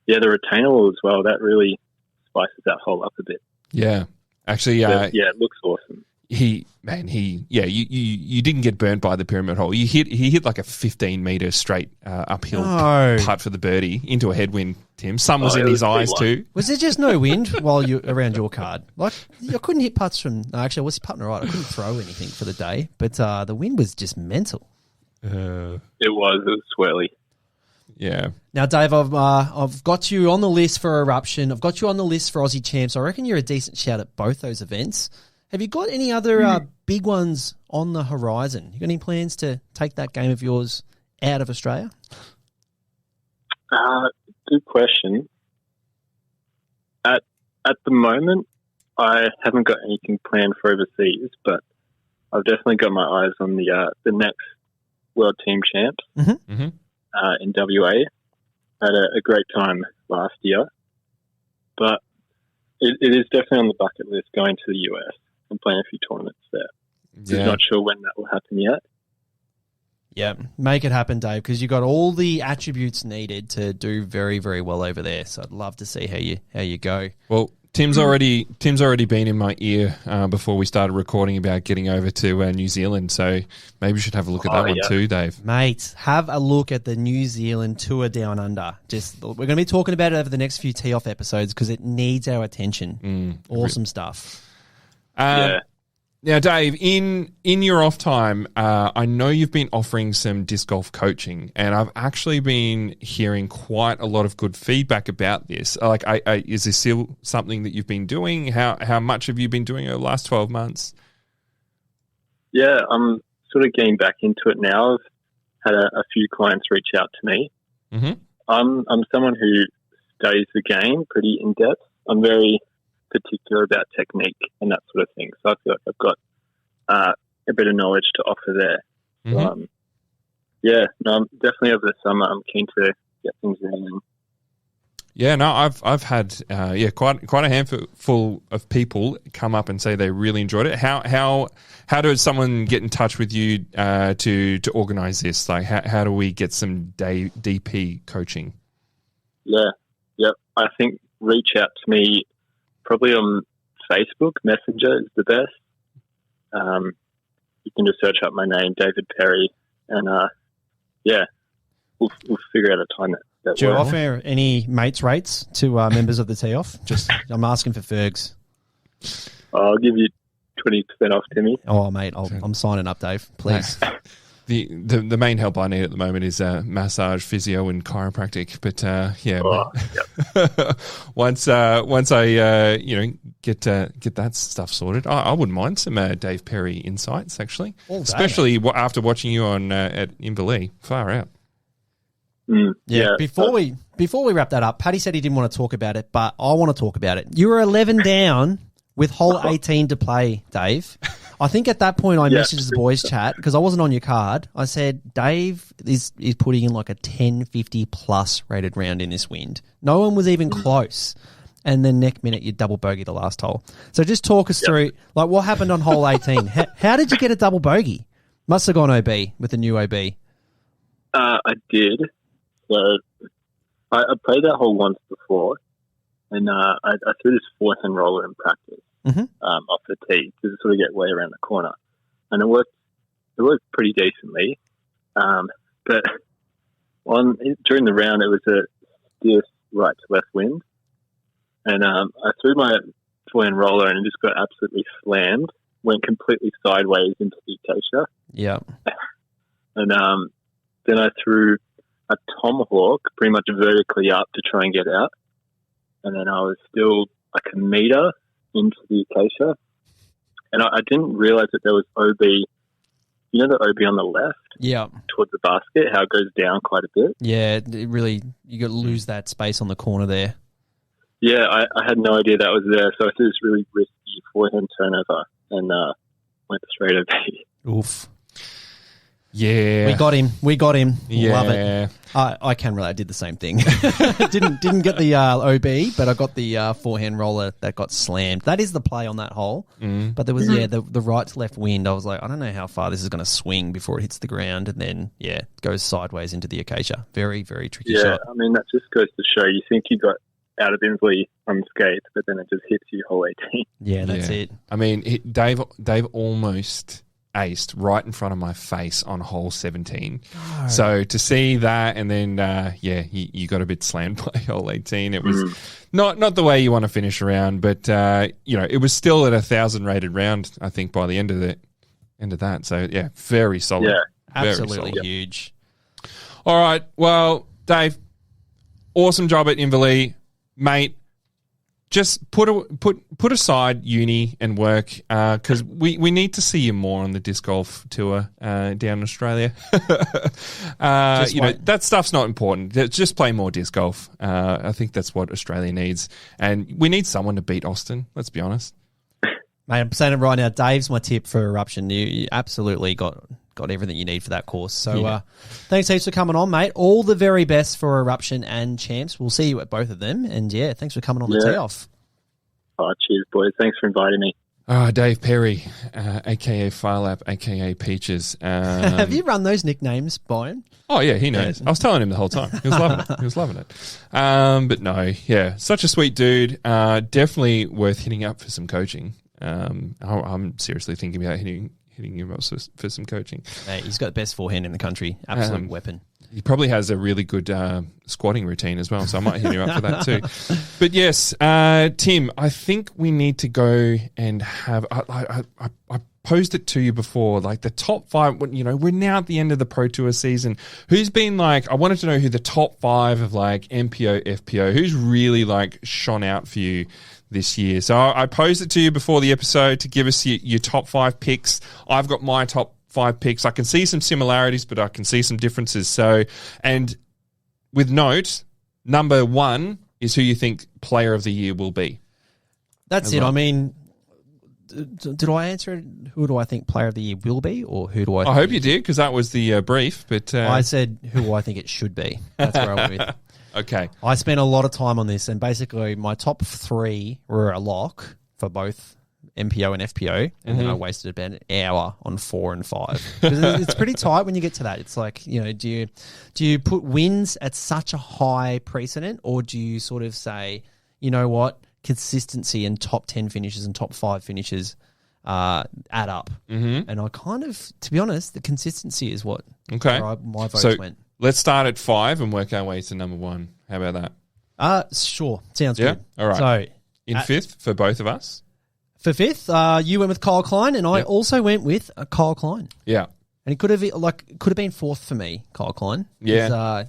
Yeah, the retainer wall as well. That really spices that hole up a bit. Yeah, actually, it looks awesome. You didn't get burnt by the pyramid hole. He hit like a 15-meter straight uphill putt for the birdie into a headwind. Tim, sun was in his eyes too. Was there just no wind while you around your card? Like I couldn't hit putts from. Actually, I was putting right. I couldn't throw anything for the day, but the wind was just mental. It was swirly. Yeah. Now, Dave, I've got you on the list for Eruption. I've got you on the list for Aussie Champs. I reckon you're a decent shout at both those events. Have you got any other big ones on the horizon? You got any plans to take that game of yours out of Australia? Good question. At the moment, I haven't got anything planned for overseas, but I've definitely got my eyes on the next World Team Champs in WA. Had a great time last year, but it is definitely on the bucket list going to the US and playing a few tournaments there. Yeah. Just not sure when that will happen yet. Yeah, make it happen, Dave, because you got all the attributes needed to do very, very well over there. So I'd love to see how you go. Well, Tim's already been in my ear before we started recording about getting over to New Zealand. So maybe we should have a look at that one too, Dave. Mate, have a look at the New Zealand tour down under. We're going to be talking about it over the next few tee-off episodes because it needs our attention. Awesome stuff. Now, Dave, in your off time, I know you've been offering some disc golf coaching, and I've actually been hearing quite a lot of good feedback about this. Like, is this still something that you've been doing? How much have you been doing over the last 12 months? Yeah, I'm sort of getting back into it now. I've had a few clients reach out to me. Mm-hmm. I'm someone who studies the game pretty in depth. I'm very particular about technique and that sort of thing. So I feel like I've got a bit of knowledge to offer there. Mm-hmm. I'm definitely over the summer. I'm keen to get things rolling. Yeah, no, I've had quite a handful of people come up and say they really enjoyed it. How does someone get in touch with you to organise this? Like, how do we get some DP coaching? Yeah, I think reach out to me. Probably on Facebook, Messenger is the best. You can just search up my name, David Perry, and we'll figure out a time that Do you works. offer any mates rates to members of the tee-off? I'm asking for Fergs. I'll give you 20% off, Timmy. Oh, mate, I'm signing up, Dave. Please. The main help I need at the moment is massage, physio, and chiropractic. But once I get that stuff sorted, I wouldn't mind some Dave Perry insights actually, especially after watching you on at Inverleigh. Far out. Before we wrap that up, Paddy said he didn't want to talk about it, but I want to talk about it. You were 11 down with hole 18 to play, Dave. I think at that point I messaged the boys chat because I wasn't on your card. I said, Dave is putting in like a 1050 plus rated round in this wind. No one was even close. And then next minute you double bogey the last hole. So just talk us through like what happened on hole 18. How did you get a double bogey? Must have gone OB with the new OB. I did. So I played that hole once before, and I threw this forehand roller in practice. Off the tee to sort of get way around the corner, and it worked pretty decently. But during the round, it was a stiff right to left wind, and I threw my forehand roller and it just got absolutely slammed. Went completely sideways into the acacia. Yeah, and then I threw a tomahawk pretty much vertically up to try and get out, and then I was still like a meter into the acacia, and I didn't realize that there was OB. You know the OB on the left, towards the basket, how it goes down quite a bit. Yeah, it really you got to lose that space on the corner there. Yeah, I had no idea that was there, so I did this really risky forehand turnover and went straight OB. Oof. Yeah, we got him. Yeah. Love it. I can relate. I did the same thing. didn't get the OB, but I got the forehand roller that got slammed. That is the play on that hole. But there was the right to left wind. I was like, I don't know how far this is going to swing before it hits the ground, and then it goes sideways into the acacia. Very, very tricky shot. I mean that just goes to show you think you got out of Inverleigh unscathed, but then it just hits you hole 18. Yeah, that's it. I mean, Dave almost aced right in front of my face on hole 17. God. So to see that, and then you got a bit slammed by hole 18. It was not the way you want to finish a round, but it was still at 1,000 rated round, I think, by the end of that. So yeah, very solid. Yeah, absolutely huge. All right, well, Dave, awesome job at Inverleigh, mate. Just put aside uni and work because we need to see you more on the disc golf tour down in Australia. That stuff's not important. Just play more disc golf. I think that's what Australia needs, and we need someone to beat Austin. Let's be honest. Mate, I'm saying it right now. Dave's my tip for Eruption. You absolutely got everything you need for that course. So thanks heaps for coming on, mate. All the very best for Eruption and Champs. We'll see you at both of them. And, thanks for coming on the tee off. Oh, cheers, boys. Thanks for inviting me. Dave Perry, a.k.a. Phar Lap, a.k.a. Peaches. Have you run those nicknames by him? Oh, yeah, he knows. I was telling him the whole time. He was loving it. But no, such a sweet dude. Definitely worth hitting up for some coaching. I'm seriously thinking about hitting him up for some coaching. Mate, he's got the best forehand in the country. Absolute weapon. He probably has a really good squatting routine as well, so I might hit him up for that too. But yes, Tim, I think we need to go and have. I posed it to you before, like the top 5. We're now at the end of the Pro Tour season. Who's been like? I wanted to know who the top 5 of like MPO, FPO. Who's really like shone out for you this year. So I posed it to you before the episode to give us your top 5 picks. I've got my top 5 picks. I can see some similarities, but I can see some differences. So, and with note, number 1 is who you think player of the year will be. That's it. Well. I mean, did I answer it? Who do I think player of the year will be, or who do I? I hope you did, because that was the brief. But I said who I think it should be. That's where I went with. Okay. I spent a lot of time on this, and basically my top 3 were a lock for both MPO and FPO, and then I wasted about an hour on 4 and 5. It's pretty tight when you get to that. It's like, do you put wins at such a high precedent, or do you sort of say, you know what, consistency and top 10 finishes and top 5 finishes add up? Mm-hmm. And I kind of, to be honest, the consistency is what my votes went. Let's start at 5 and work our way to number 1. How about that? Sure. Sounds good. All right. So in 5th for both of us? For 5th, you went with Kyle Klein, and I also went with Kyle Klein. Yeah. And he could have been 4th for me, Kyle Klein. Yeah.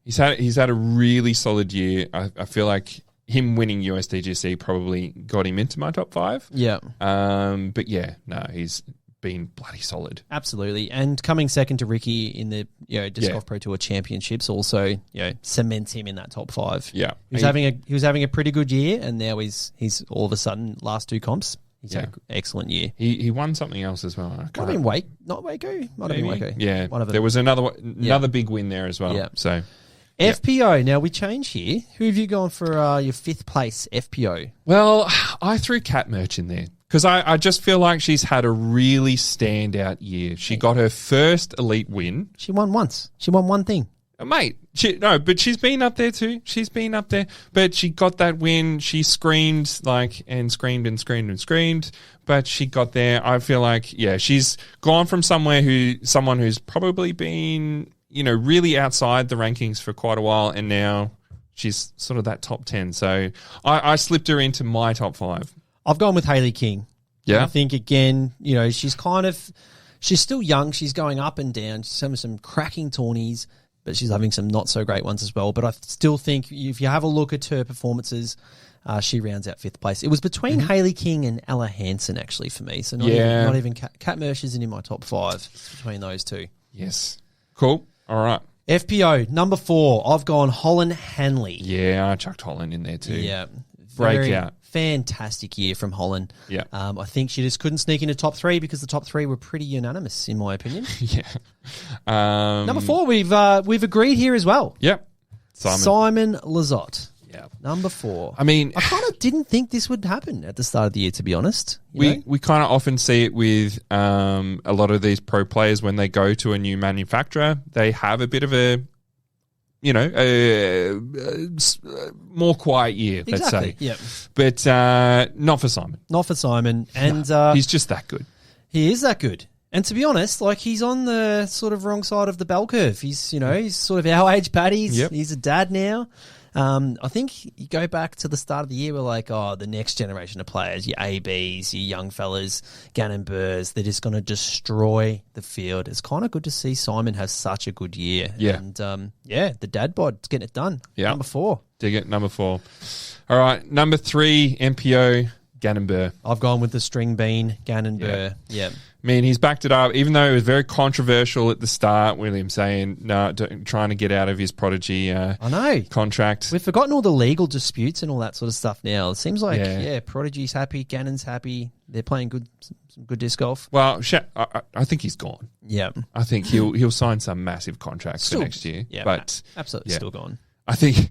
He's had a really solid year. I feel like him winning USDGC probably got him into my top 5. Yeah. But he's been bloody solid. Absolutely. And coming second to Ricky in the Disc Golf Pro Tour Championships also cements him in that top 5. Yeah. He was having a pretty good year, and now he's all of a sudden last 2 comps. He's had an excellent year. He won something else as well. Might have been Waco. Might have been Waco. Yeah. One of them. There was another big win there as well. Yeah. So FPO. Now we change here. Who have you gone for your 5th place FPO? Well, I threw Cat Merch in there, because I just feel like she's had a really standout year. She got her first elite win. She won once. She won one thing. Mate, but she's been up there too. She's been up there. But she got that win. She screamed and screamed. But she got there. I feel like, she's gone from someone who's probably been, really outside the rankings for quite a while, and now she's sort of that top 10. So I slipped her into my top 5. I've gone with Hayley King. Yeah. I think, again, she's still young. She's going up and down. She's having some cracking tourneys, but she's having some not so great ones as well. But I still think if you have a look at her performances, she rounds out 5th place. It was between Hayley King and Ella Hansen, actually, for me. So not even Cat Mersch isn't in my top 5. It's between those 2. Yes. Cool. All right. FPO, number 4. I've gone Holland Hanley. Yeah, I chucked Holland in there too. Yeah. Breakout. Fantastic year from Holland. Yeah. I think she just couldn't sneak into top 3 because the top 3 were pretty unanimous, in my opinion. Yeah. Number 4, we've agreed here as well. Yep. Simon Lizotte. Yeah. Number 4. I mean, I kind of didn't think this would happen at the start of the year, to be honest. We kind of often see it with a lot of these pro players when they go to a new manufacturer. They have a bit of a more quiet year, let's say. Yep. But not for Simon. Not for Simon. And he's just that good. He is that good. And to be honest, he's on the sort of wrong side of the bell curve. He's sort of our age, Paddy. He's a dad now. I think you go back to the start of the year, we're like, the next generation of players, your ABs, your young fellas, Gannon Burrs, they're just going to destroy the field. It's kind of good to see Simon have such a good year. Yeah. And, the dad bod's getting it done. Yeah. Number 4. Dig it, number 4. All right, number 3, MPO, Gannon Burr. I've gone with the string bean, Gannon Burr. Yeah. I mean, he's backed it up, even though it was very controversial at the start, William saying, no, trying to get out of his Prodigy I know. contract. We've forgotten all the legal disputes and all that sort of stuff now. It seems like, Prodigy's happy, Gannon's happy. They're playing some good disc golf. Well, I think he's gone. Yeah. I think he'll sign some massive contracts for next year. Yeah, but absolutely still gone. I think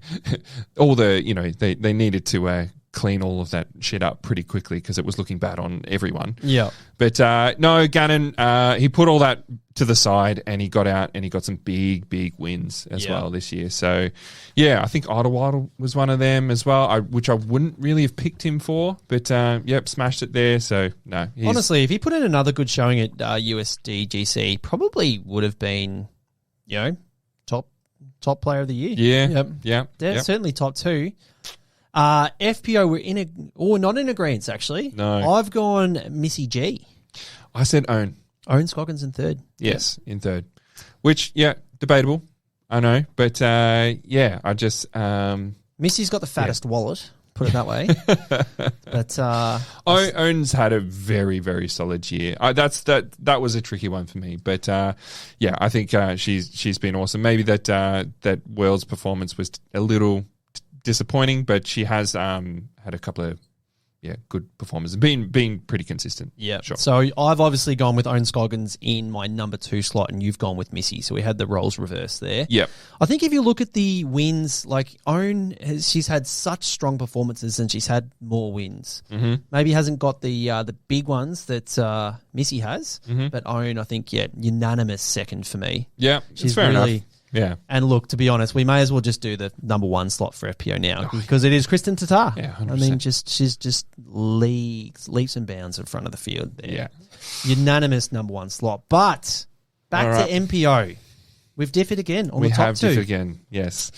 all the, they needed to clean all of that shit up pretty quickly because it was looking bad on everyone. Yeah. But no, Gannon, he put all that to the side and he got out and he got some big wins as well this year. So, yeah, I think Idlewild was one of them as well, which I wouldn't really have picked him for. But, smashed it there. So, no. Honestly, if he put in another good showing at USDGC, probably would have been, top player of the year. Yeah. Certainly top 2. FPO, we're not in agreement, actually. No. I've gone Missy G. I said Owen. Owen Scoggins in 3rd. Yes, in 3rd. Which, debatable. I know. But, I just... Missy's got the fattest wallet, put it that way. But Owen's had a very, very solid year. That was a tricky one for me. But, I think she's been awesome. Maybe that World's performance was a little disappointing, but she has had a couple of good performances, being pretty consistent. Yeah, sure. So I've obviously gone with Owen Scoggins in my number 2 slot, and you've gone with Missy. So we had the roles reversed there. Yep. I think if you look at the wins, like Owen, she's had such strong performances, and she's had more wins. Mm-hmm. Maybe hasn't got the big ones that Missy has, but Owen, I think, unanimous second for me. Yeah, she's fair really enough. Yeah. And look, to be honest, we may as well just do the number 1 slot for FPO now because it is Kristen Tatar. Yeah, 100%. I mean, she's just leaps and bounds in front of the field there. Yeah. Unanimous number 1 slot. But back to MPO. We've differed again on the top 2. We have differed again, yes.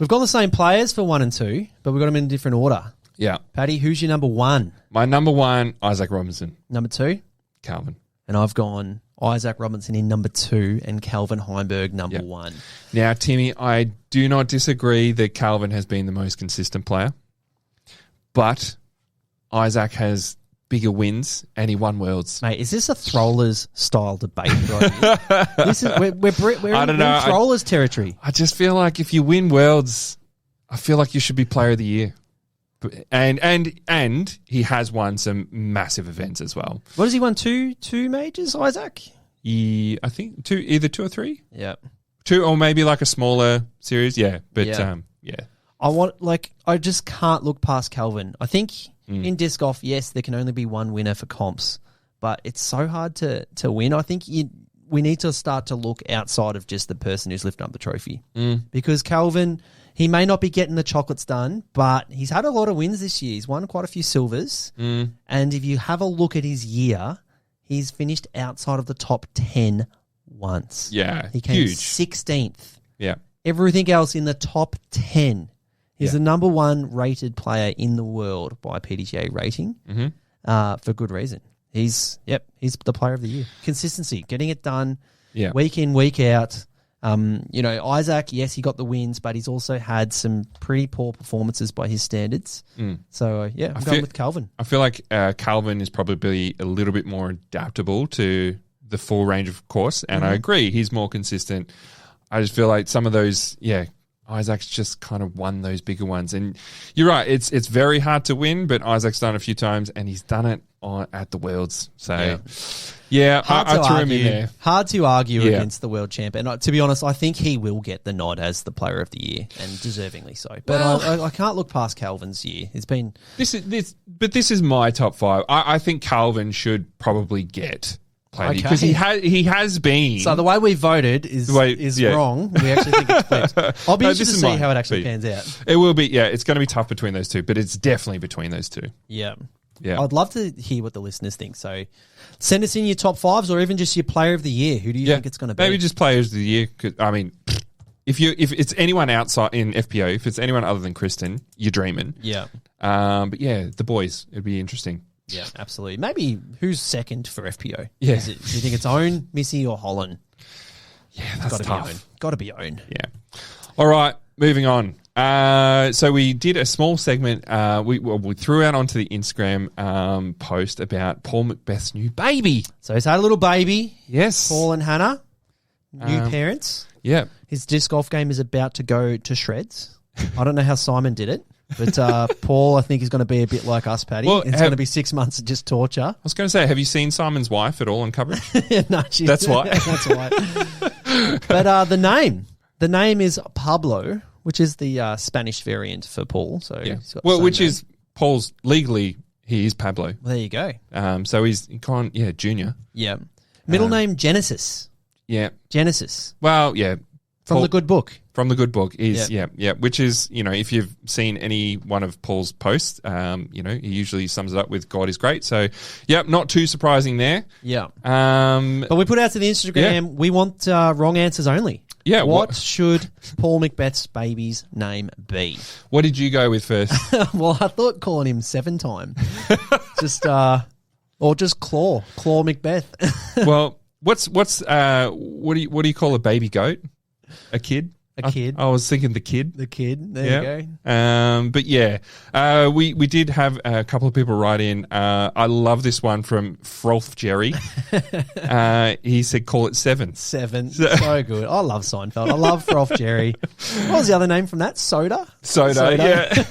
We've got the same players for 1 and 2, but we've got them in a different order. Yeah. Paddy, who's your number 1? My number 1, Isaac Robinson. Number 2? Calvin. And I've gone Isaac Robinson in number 2 and Calvin Heimberg number 1. Now, Timmy, I do not disagree that Calvin has been the most consistent player, but Isaac has bigger wins and he won Worlds. Mate, is this a Throwlers style debate right here? We're in Throwlers territory. I just feel like if you win Worlds, I feel like you should be player of the year. And he has won some massive events as well. What has he won? Two majors, Isaac? I think either 2 or 3. Yeah. 2 or maybe like a smaller series. Yeah. But I just can't look past Calvin. I think in disc golf, yes, there can only be one winner for comps, but it's so hard to win. I think we need to start to look outside of just the person who's lifting up the trophy. Because Calvin, he may not be getting the chocolates done, but he's had a lot of wins this year. He's won quite a few silvers. And if you have a look at his year, he's finished outside of the top 10 once. Yeah, he came huge. 16th. Yeah. Everything else in the top 10. He's the number 1 rated player in the world by PDGA rating for good reason. He's the player of the year. Consistency, getting it done week in, week out. Isaac, yes, he got the wins, but he's also had some pretty poor performances by his standards. So, I'm going with Calvin. I feel like Calvin is probably a little bit more adaptable to the full range of course, and I agree, he's more consistent. I just feel like some of those, Isaac's just kind of won those bigger ones. And you're right, it's very hard to win, but Isaac's done it a few times, and he's done it at the Worlds. So, I threw him in there. Hard to argue against the world champ. And to be honest, I think he will get the nod as the player of the year, and deservingly so. But I can't look past Calvin's year. It's been... This is my top 5. I think Calvin should probably get... because he has been. So the way we voted is wrong. We actually think it's flipped. I'll be interested to see how it actually pans out. It will be, it's going to be tough between those two, but it's definitely between those two. Yeah. I'd love to hear what the listeners think. So send us in your top 5s or even just your player of the year. Who do you think it's going to be? Maybe just players of the year. I mean, if it's anyone outside in FPO, if it's anyone other than Kristen, you're dreaming. Yeah. But yeah, the boys, it'd be interesting. Yeah, absolutely. Maybe who's second for FPO? Yeah. Do you think it's Own, Missy, or Holland? Yeah, that's tough. Got to be Own. Yeah. All right, moving on. So we did a small segment. We threw out onto the Instagram post about Paul Mcbeth's new baby. So he's had a little baby. Yes. Paul and Hannah, new parents. Yeah. His disc golf game is about to go to shreds. I don't know how Simon did it. But Paul, I think, is going to be a bit like us, Paddy. Well, it's going to be 6 months of just torture. I was going to say, have you seen Simon's wife at all on coverage? No, that's why. That's why. But the name is Pablo, which is the Spanish variant for Paul. So yeah. Well, which name. Is Paul's legally, he is Pablo. Well, there you go. So he's junior. Yeah. Middle name Genesis. Yeah. Genesis. Well, yeah. From the good book. From the good book is, yeah. Which is, if you've seen any one of Paul's posts, he usually sums it up with God is great. So, not too surprising there. Yeah. But we put out to the Instagram, we want wrong answers only. Yeah. What should Paul Mcbeth's baby's name be? What did you go with first? Well, I thought calling him 7-time. Or just Claw Mcbeth. Well, what do you call a baby goat? A kid? A kid. I was thinking the kid. The kid. There you go. But yeah, we did have a couple of people write in. I love this one from Frolf Jerry. He said, call it 7. 7. So good. I love Seinfeld. I love Frolf Jerry. What was the other name from that? Soda, yeah.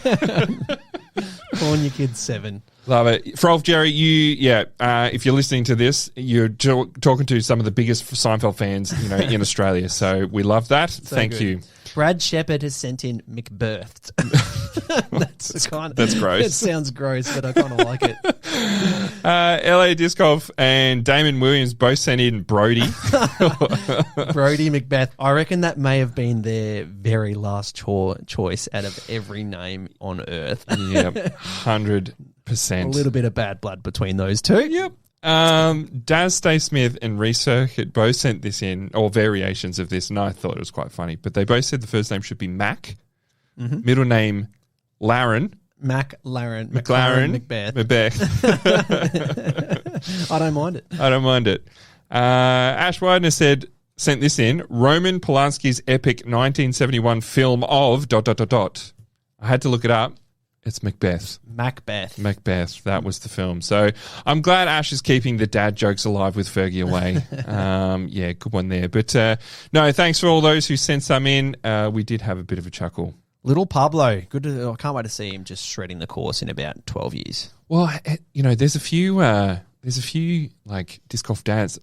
Calling your kid 7. Love it. Frolf Jerry, if you're listening to this, you're talking to some of the biggest Seinfeld fans, in Australia. So we love that. Thank you. Brad Shepherd has sent in Mcbeth. That's gross. It sounds gross, but I kind of like it. LA Disc Golf and Damon Williams both sent in Brody. Brody Mcbeth. I reckon that may have been their very last choice out of every name on earth. Yep, 100%. A little bit of bad blood between those two. Yep. Daz Stay Smith and Reese Circuit both sent this in, or variations of this, and I thought it was quite funny. But they both said the first name should be Mac, middle name Laren. McLaren Mcbeth. I don't mind it. Ash Widener sent this in. Roman Polanski's epic 1971 film of ... I had to look it up. It's Mcbeth. Mcbeth. That was the film. So I'm glad Ash is keeping the dad jokes alive with Fergie away. Good one there. But no, thanks for all those who sent some in. We did have a bit of a chuckle. Little Pablo. Good. I can't wait to see him just shredding the course in about 12 years. Well, there's a few like disc golf dads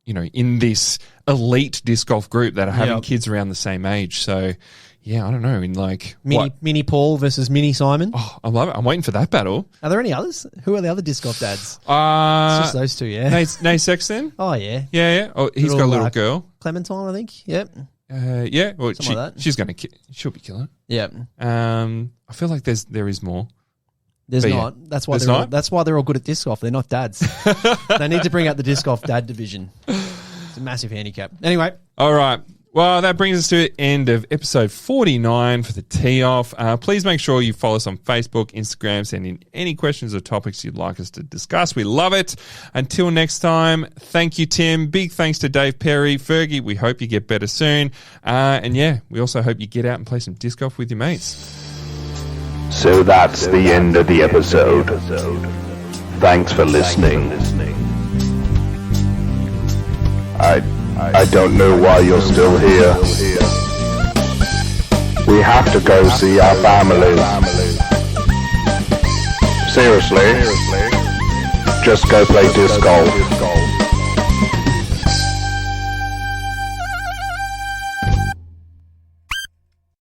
in this elite disc golf group that are having kids around the same age. So. Yeah, I don't know. In like Mini Paul versus Mini Simon. Oh, I love it. I'm waiting for that battle. Are there any others? Who are the other disc golf dads? It's just those two, yeah. Nate Sexton. Oh yeah. Yeah. Oh, he's got a little girl. Clementine, I think. Yep. Yeah. Well, something like that. She'll be killing it. Yeah. I feel like there is more. There's not. Yeah. That's why they're all good at disc golf. They're not dads. They need to bring out the disc golf dad division. It's a massive handicap. Anyway. All right. Well, that brings us to the end of episode 49 for the Tee Off. Please make sure you follow us on Facebook, Instagram, send in any questions or topics you'd like us to discuss. We love it. Until next time, thank you, Tim. Big thanks to Dave Perry. Fergie, we hope you get better soon. We also hope you get out and play some disc golf with your mates. So that's the end of the episode. Thanks for listening. I don't know why you're still here. We have to go see our families. Seriously, just go play disc golf.